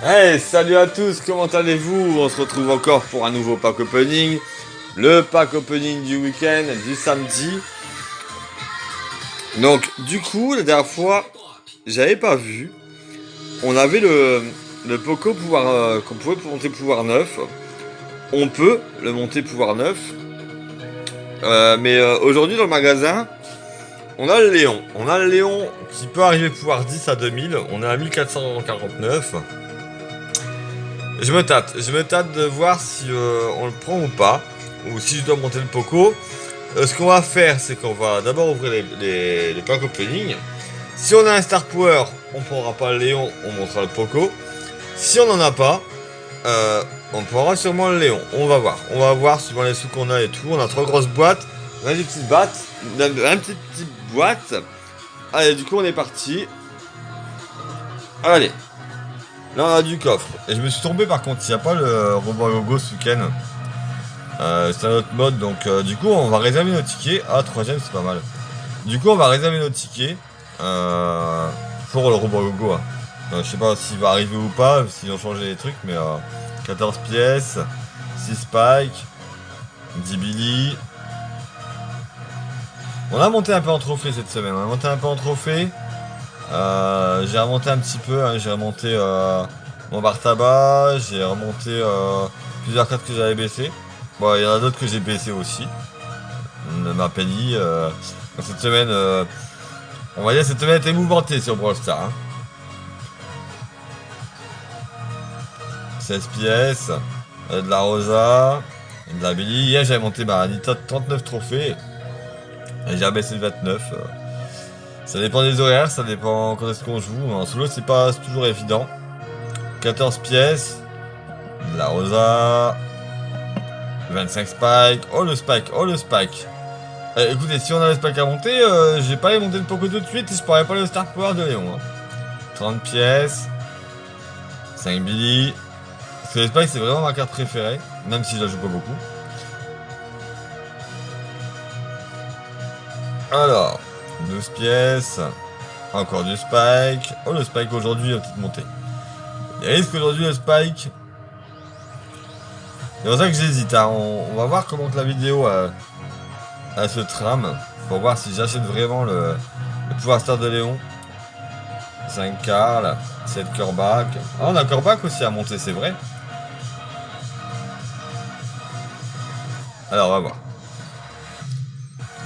Hey, salut à tous, comment allez-vous? On se retrouve encore pour un nouveau pack opening. Le pack opening du week-end, du samedi. Donc, du coup, la dernière fois, j'avais pas vu. On avait le Poco pouvoir qu'on pouvait monter pouvoir 9. On peut le monter pouvoir 9. Mais aujourd'hui, dans le magasin, on a le Léon. On a le Léon qui peut arriver pouvoir 10 à 2000. On est à 1449. Je me tâte de voir si on le prend ou pas, ou si je dois monter le Poco. Ce qu'on va faire, c'est qu'on va d'abord ouvrir les pack opening. Si on a un Star Power, on prendra pas le Léon, on montera le Poco. Si on n'en a pas, on prendra sûrement le Léon. On va voir suivant les sous qu'on a et tout. On a 3 grosses boîtes, on a des petites petite boîte. Allez, du coup on est parti. Allez. Là on a du coffre. Et je me suis tombé par contre, il n'y a pas le robot Gogo ce week-end. C'est un autre mode, donc du coup on va réserver nos tickets. Ah, 3ème c'est pas mal. Du coup on va réserver nos tickets pour le robot Gogo. Hein. Je sais pas s'il va arriver ou pas, s'ils ont changé les trucs, mais 14 pièces, 6 Spike, 10 Billy. On a monté un peu en trophée cette semaine, j'ai remonté un petit peu, hein. J'ai remonté mon bar tabac, j'ai remonté plusieurs cartes que j'avais baissées. Bon, il y en a d'autres que j'ai baissées aussi. Ma penny, cette semaine, on va dire cette semaine était mouvementée sur Brawl Stars. Hein. 16 pièces, de la Rosa, de la Billy. Hier j'avais monté ma Anita de 39 trophées. Et j'ai abaissé de 29. Ça dépend des horaires, ça dépend quand est-ce qu'on joue. En solo, c'est pas toujours évident. 14 pièces. De la Rosa. 25 Spike. Oh le Spike. Écoutez, si on a le Spike à monter, j'ai pas monté le Poco tout de suite et je pourrais pas le Star Power de Léon. Hein. 30 pièces. 5 Billy. Parce que le Spike, c'est vraiment ma carte préférée. Même si je la joue pas beaucoup. Alors. 12 pièces. Encore du Spike. Oh, le Spike aujourd'hui va peut-être monter. Il risque aujourd'hui le Spike. C'est pour ça que j'hésite. Hein. On va voir comment que la vidéo se trame. Pour voir si j'achète vraiment le pouvoir star de Léon. 5 Carl. 7 Corbac. Ah, on a Corbac aussi à monter, c'est vrai. Alors, on va voir.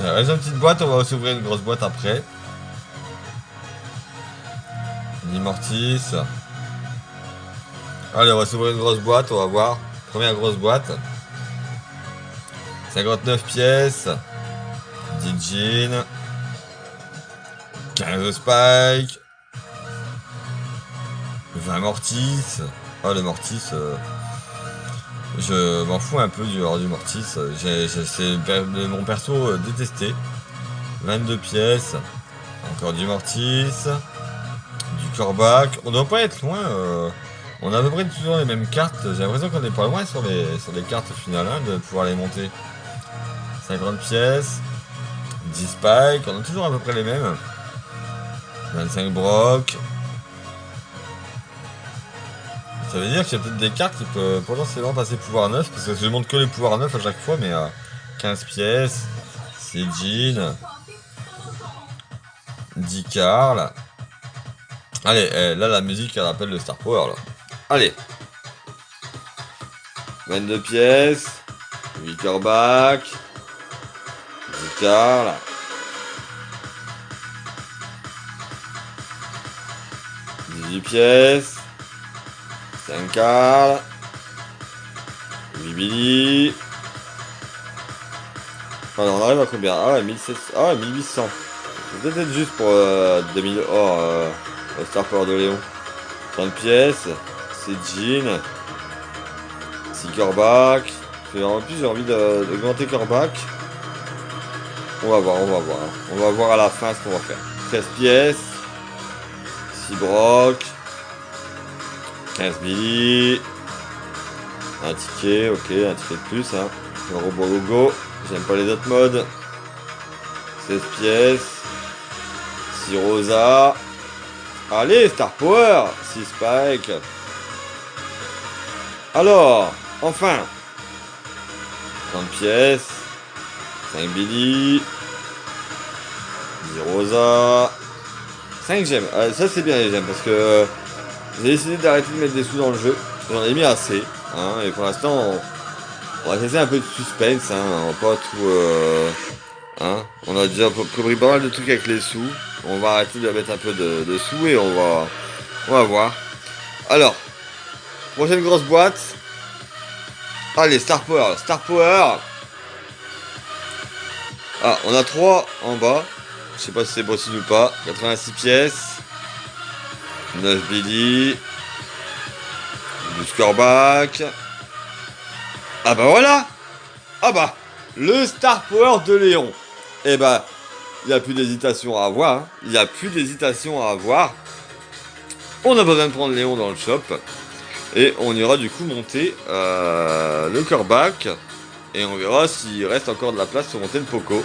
Il reste une petite boîte, on va s'ouvrir une grosse boîte après. Mortis. Allez, on va s'ouvrir une grosse boîte, on va voir. Première grosse boîte. 59 pièces. 10 jeans. 15 Spike. 20 Mortis. Oh, le Mortis. Je m'en fous un peu du Mortis. C'est mon perso détesté. 22 pièces. Encore du Mortis. Du Corbac. On doit pas être loin. On a à peu près toujours les mêmes cartes. J'ai l'impression qu'on est pas loin sur les cartes finales hein, de pouvoir les monter. 50 pièces. 10 Spike. On a toujours à peu près les mêmes. 25 Brock. Ça veut dire qu'il y a peut-être des cartes qui peuvent potentiellement passer pouvoir 9, parce que je montre que les pouvoirs 9 à chaque fois, mais 15 pièces, 6 jeans, 10 Carl. Allez, là la musique elle appelle le Star Power là. Allez. 22 pièces, 8 Corbac, 10 Carl. 18 pièces. 5 Carl. 8 Billy. Alors on arrive à combien? Ah ouais, 1700. Ah ouais, 1800. Peut-être être juste pour 2000. Oh, Star Power de Léon. 30 pièces. C'est Jean. 6 Corbac. En plus j'ai envie d'augmenter Corbac. On va voir. On va voir à la fin ce qu'on va faire. 13 pièces. 6 Brock. 15 Billy. Un ticket, ok, un ticket de plus. Hein. Le robot logo. J'aime pas les autres modes. 16 pièces. 6 Rosa. Allez, Star Power. 6 Spike. Alors, enfin. 30 pièces. 5 Billy. 10 Rosa. 5 gemmes. Ça c'est bien les gemmes parce que j'ai décidé d'arrêter de mettre des sous dans le jeu. J'en ai mis assez. Hein, et pour l'instant, on va laisser un peu de suspense. Hein, on va pas tout... hein, on a déjà pris pas mal de trucs avec les sous. On va arrêter de mettre un peu de sous et on va voir. Alors, prochaine grosse boîte. Allez, Star Power. Star Power. Ah, on a 3 en bas. Je sais pas si c'est possible ou pas. 86 pièces. 9 Billy. Du scoreback. Ah bah voilà. Ah bah, le Star Power de Léon. Eh bah, il n'y a plus d'hésitation à avoir. Hein. Il n'y a plus d'hésitation à avoir. On a besoin de prendre Léon dans le shop. Et on ira du coup monter le coreback. Et on verra s'il reste encore de la place pour monter le Poco.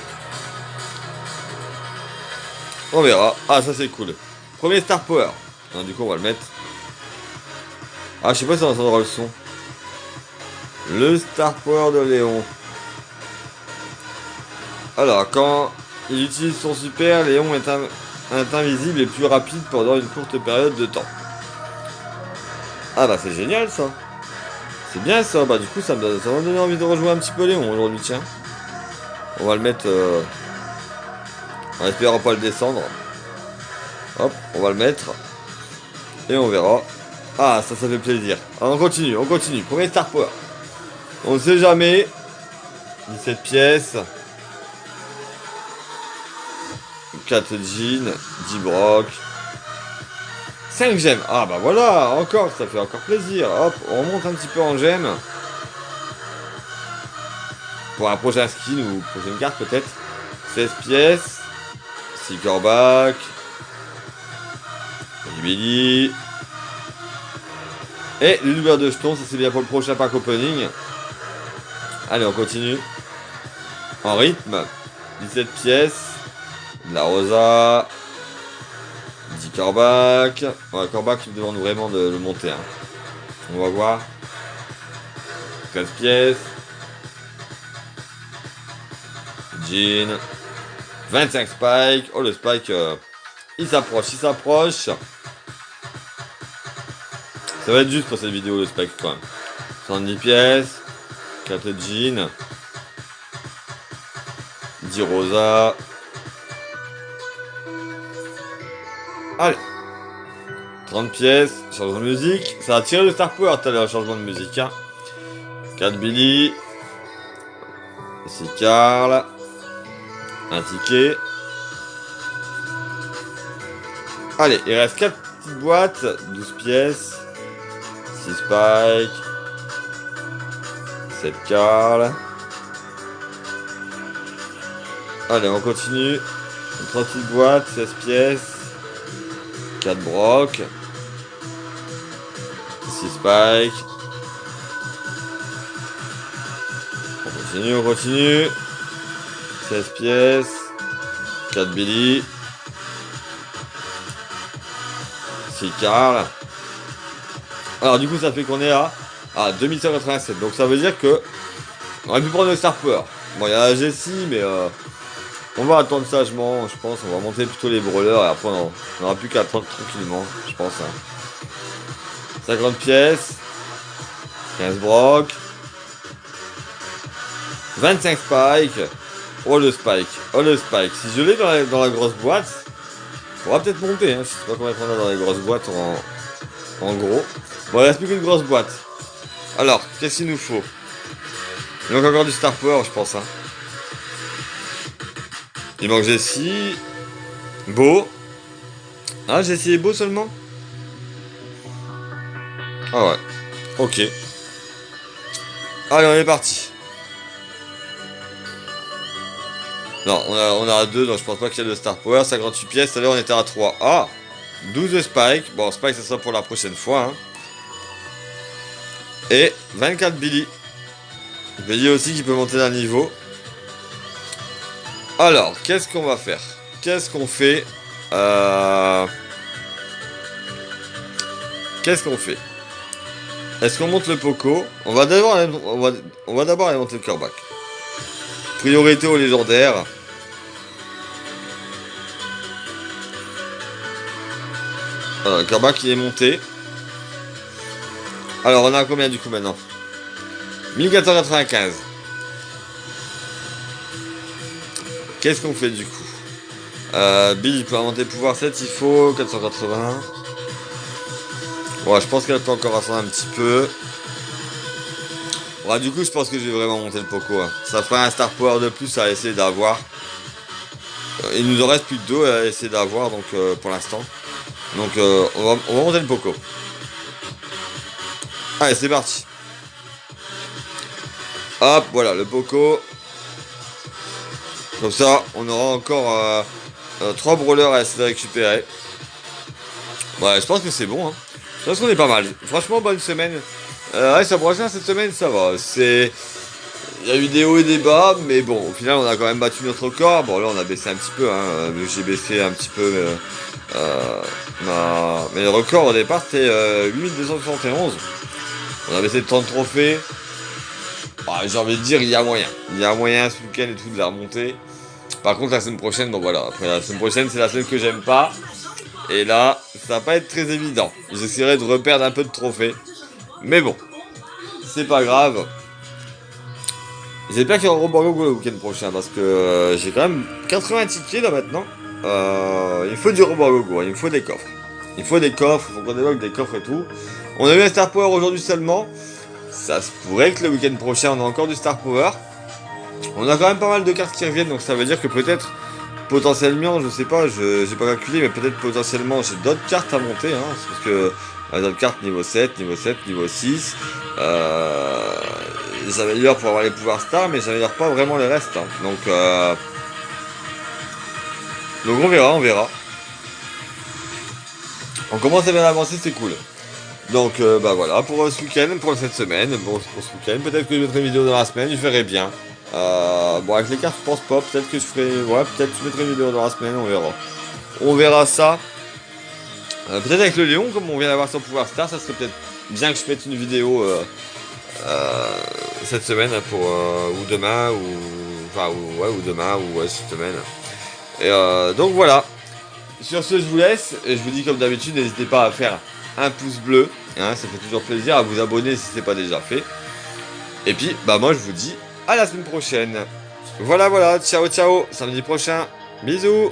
On verra. Ah, ça c'est cool. Premier Star Power. Alors, du coup, on va le mettre. Ah, je sais pas si on entendra le son. Le Star Power de Léon. Alors, quand il utilise son super, Léon est invisible et plus rapide pendant une courte période de temps. Ah bah c'est génial ça. C'est bien ça. Bah du coup ça va me donner envie de rejouer un petit peu Léon aujourd'hui, tiens. On va le mettre... en espérant pas le descendre. Hop, on va le mettre. Et on verra. Ah, ça fait plaisir. Alors, on continue. Premier Star Power. On ne sait jamais. 17 pièces. 4 jeans. 10 brocs. 5 gemmes. Ah bah voilà, encore, ça fait encore plaisir. Hop, on remonte un petit peu en gemmes. Pour un prochain skin ou prochaine carte peut-être. 16 pièces. 6 corebacks. Billy. Et le doubleur de jetons, ça c'est bien pour le prochain pack opening. Allez, on continue. En rythme. 17 pièces. De la rosa. 10 corebacks. Ouais, coreback, il demande vraiment de le monter. Hein. On va voir. 15 pièces. Jean. 25 spikes. Oh, le spike, il s'approche. Ça va être juste pour cette vidéo, le spike, quand même. 70 pièces. 4 jeans. 10 rosa. Allez. 30 pièces. Changement de musique. Ça a tiré le Star Power tout à l'heure, changement de musique. Hein. 4 Billy. 6 Carl. Un ticket. Allez, il reste 4 petites boîtes. 12 pièces. 6 Spike. 7 Carl. Allez, on continue. 3 petites boîtes. 16 pièces. 4 brocs. 6 Spike. On continue. 16 pièces. 4 Billy. 6 Carl. Alors du coup ça fait qu'on est à 2187. Donc ça veut dire que on aurait pu prendre le Star Power. Bon il y a la Jessie mais on va attendre sagement, je pense. On va monter plutôt les brawlers et après on n'aura plus qu'à attendre tranquillement, je pense. Hein. 50 pièces. 15 brocs. 25 spikes. Oh le spike. Si je l'ai dans la grosse boîte, on va peut-être monter. Hein. Je sais pas combien on a dans les grosses boîtes en gros. Bon, il reste plus qu'une grosse boîte. Alors, qu'est-ce qu'il nous faut? Il manque encore du Star Power, je pense. Hein. Il manque Jessie. Beau. Ah, Jessie et Beau seulement? Ah ouais. Ok. Allez, on est parti. Non, on a 2, donc je pense pas qu'il y ait de Star Power. 58 pièces, tout à l'heure on était à 3. Ah, 12 Spike. Bon, Spike, ça sera pour la prochaine fois. Hein. Et 24 Billy. Billy aussi qui peut monter d'un niveau. Alors, qu'est-ce qu'on va faire? Qu'est-ce qu'on fait? Qu'est-ce qu'on fait? Est-ce qu'on monte le Poco? On va d'abord aller monter le Kerbac. Priorité au légendaire. Voilà, le Kerbac il est monté. Alors on a combien du coup maintenant? 1495. Qu'est-ce qu'on fait du coup? Bill peut inventer pouvoir 7, il faut 480. Ouais, je pense qu'elle peut encore attendre un petit peu. Ouais, du coup, je pense que je vais vraiment monter le Poco. Hein. Ça fera un Star Power de plus à essayer d'avoir. Il nous en reste plus de 2 à essayer d'avoir, donc pour l'instant. Donc, on va monter le Poco. Allez, c'est parti. Hop, voilà, le Poco. Comme ça, on aura encore 3 brawlers à essayer de récupérer. Ouais, je pense que c'est bon. Hein. Je pense qu'on est pas mal. Franchement, bonne semaine. Ouais, ça prochain cette semaine, ça va. Il y a eu des hauts et des bas, mais bon, au final, on a quand même battu notre record. Bon, là, on a baissé un petit peu. Hein. J'ai baissé un petit peu. Mais le record au départ, c'était 8271. On a baissé de 30 trophées. Ah, j'ai envie de dire, il y a moyen. Il y a moyen ce week-end et tout de la remonter. Par contre, la semaine prochaine, bon voilà. Après, la semaine prochaine, c'est la semaine que j'aime pas. Et là, ça va pas être très évident. J'essaierai de reperdre un peu de trophées. Mais bon, c'est pas grave. J'espère qu'il y aura un Roborgo le week-end prochain. Parce que j'ai quand même 80 tickets là maintenant. Il me faut du Roborgo, il me faut des coffres. Il faut des coffres, il faut qu'on débloque des coffres et tout. On a eu un Star Power aujourd'hui seulement. Ça se pourrait que le week-end prochain on a encore du Star Power. On a quand même pas mal de cartes qui reviennent, donc ça veut dire que peut-être, potentiellement, je sais pas, j'ai pas calculé, mais peut-être potentiellement j'ai d'autres cartes à monter, hein, parce que d'autres cartes niveau 7, niveau 6. J'améliore pour avoir les pouvoirs stars, mais j'améliore pas vraiment le reste. Hein. Donc on verra. On commence à bien avancer, c'est cool. Donc bah voilà, pour ce week-end, pour cette semaine, bon, pour ce week-end, peut-être que je mettrai une vidéo dans la semaine, je verrai bien. Bon, avec les cartes, je pense pas, peut-être que je ferai, ouais, peut-être que je mettrai une vidéo dans la semaine, on verra. On verra ça. Peut-être avec le Léon, comme on vient d'avoir son pouvoir star, ça serait peut-être bien que je mette une vidéo cette semaine, pour, ou demain, ou demain, ou cette semaine. Et donc voilà. Sur ce, je vous laisse, et je vous dis comme d'habitude, n'hésitez pas à faire un pouce bleu, hein, ça fait toujours plaisir, à vous abonner si ce n'est pas déjà fait. Et puis, bah moi je vous dis à la semaine prochaine. Voilà, ciao, samedi prochain, bisous.